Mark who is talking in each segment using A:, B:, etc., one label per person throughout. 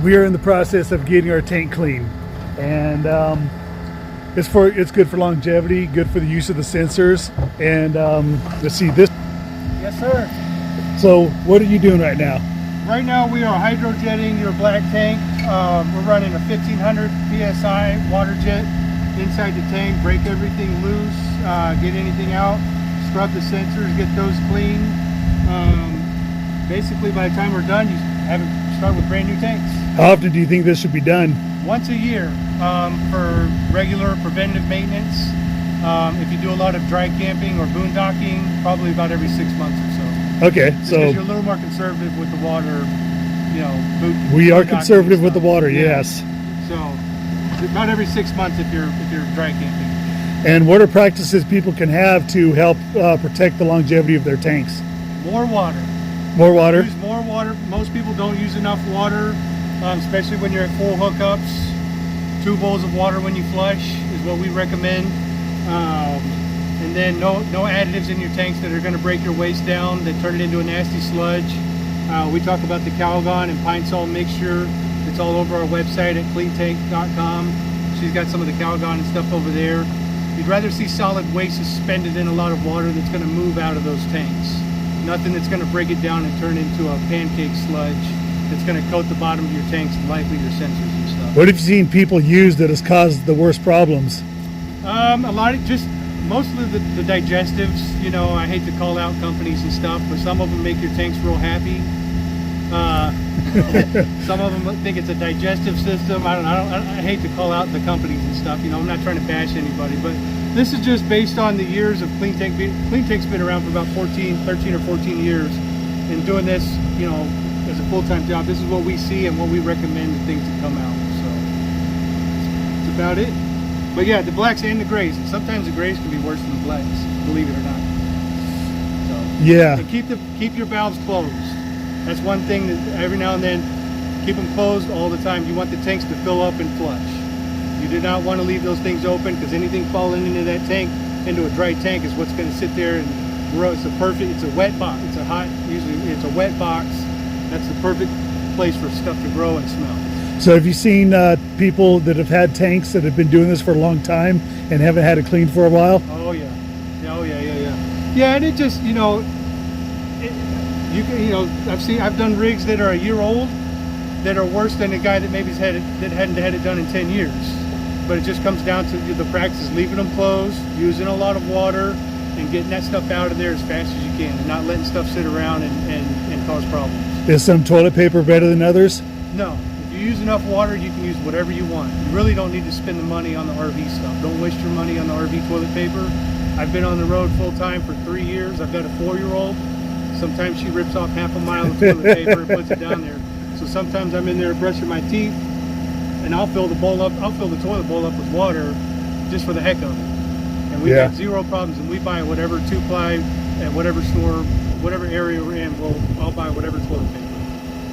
A: We are in the process of getting our tank clean, and it's good for longevity, good for the use of the sensors. And let's see this.
B: Yes, sir.
A: So what are you doing right now?
B: Right now we are hydrojetting your black tank. We're running a 1500 psi water jet inside the tank. Break everything loose, get anything out, scrub the sensors, get those clean. Basically, by the time we're done, you start with brand new tanks.
A: How often do you think this should be done?
B: Once a year for regular preventative maintenance. If you do a lot of dry camping or boondocking, probably about every 6 months or so.
A: Okay,
B: Just
A: so
B: because you're a little more conservative with the water, you know.
A: We are conservative with the water, yes.
B: So about every 6 months if you're dry camping.
A: And what are practices people can have to help protect the longevity of their tanks?
B: More water.
A: More water?
B: Use more water. Most people don't use enough water, especially when you're at full hookups. 2 bowls of water when you flush is what we recommend. And then no additives in your tanks that are going to break your waste down, that turn it into a nasty sludge. We talk about the Calgon and pine sol mixture. It's all over our website at kleentank.com. She's got some of the Calgon and stuff over there. You'd rather see solid waste suspended in a lot of water that's going to move out of those tanks. Nothing that's going to break it down and turn into a pancake sludge that's going to coat the bottom of your tanks and likely your sensors and stuff.
A: What have you seen people use that has caused the worst problems?
B: A lot of just mostly the digestives. You know, I hate to call out companies and stuff, but some of them make your tanks real happy. Some of them think it's a digestive system. I hate to call out the companies and stuff. You know, I'm not trying to bash anybody, but this is just based on the years of Kleen Tank. Kleen Tank's been around for about 13 or 14 years, and doing this, you know, as a full-time job. This is what we see and what we recommend the things to come out. So that's about it. But yeah, the blacks and the grays. And sometimes the grays can be worse than the blacks, believe it or not. So
A: yeah.
B: And keep your valves closed. That's one thing that every now and then, keep them closed all the time. You want the tanks to fill up and flush. You do not want to leave those things open, because anything falling into that tank, into a dry tank, is what's going to sit there and grow. It's a wet box. Usually it's a wet box. That's the perfect place for stuff to grow and smell.
A: So have you seen people that have had tanks that have been doing this for a long time and haven't had it cleaned for a while?
B: Oh yeah. Yeah, and it just, you know, I've done rigs that are a year old that are worse than a guy that maybe hadn't had it done in 10 years. But it just comes down to the practice, leaving them closed, using a lot of water, and getting that stuff out of there as fast as you can, and not letting stuff sit around and cause problems. Is
A: some toilet paper better than others?
B: No. If you use enough water, you can use whatever you want. You really don't need to spend the money on the RV stuff. Don't waste your money on the RV toilet paper. I've been on the road full time for 3 years. I've got a 4-year-old. Sometimes she rips off half a mile of toilet paper and puts it down there. So sometimes I'm in there brushing my teeth, and I'll fill the toilet bowl up with water just for the heck of it. And we've got zero problems, and we buy whatever 2-ply at whatever store, whatever area we're in, I'll buy whatever toilet paper.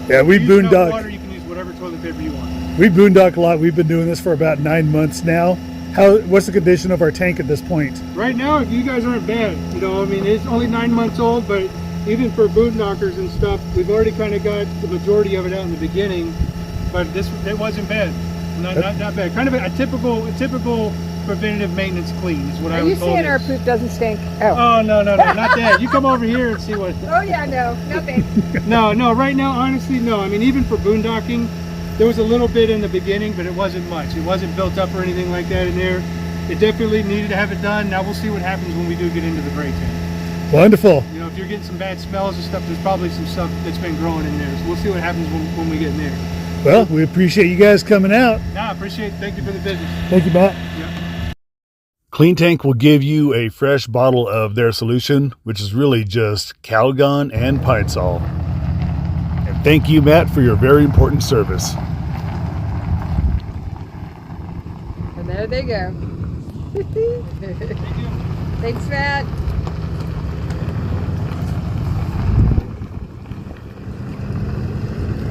A: Yeah, we boondock.
B: Water, you can use whatever toilet paper you want.
A: We boondock a lot. We've been doing this for about 9 months now. What's the condition of our tank at this point?
B: Right now, you guys aren't bad. You know, I mean, it's only 9 months old, but even for boondockers and stuff, we've already kind of got the majority of it out in the beginning. But it wasn't bad. Not bad. Kind of a typical preventative maintenance clean is what I would call it.
C: Are you saying our poop doesn't stink?
B: Oh, no, not that. You come over here and see what.
C: Oh yeah, no, nothing.
B: No, right now, honestly, no. I mean, even for boondocking, there was a little bit in the beginning, but it wasn't much. It wasn't built up or anything like that in there. It definitely needed to have it done. Now we'll see what happens when we do get into the gray tank.
A: Wonderful.
B: You know, if you're getting some bad smells and stuff, there's probably some stuff that's been growing in there. So we'll see what happens when we get in there.
A: Well, we appreciate you guys coming out.
B: I appreciate it. Thank you for the business.
A: Thank you, Matt.
B: Yeah.
A: Kleen Tank will give you a fresh bottle of their solution, which is really just Calgon and pine sol. And thank you, Matt, for your very important service.
C: And there they go. Thanks, Matt.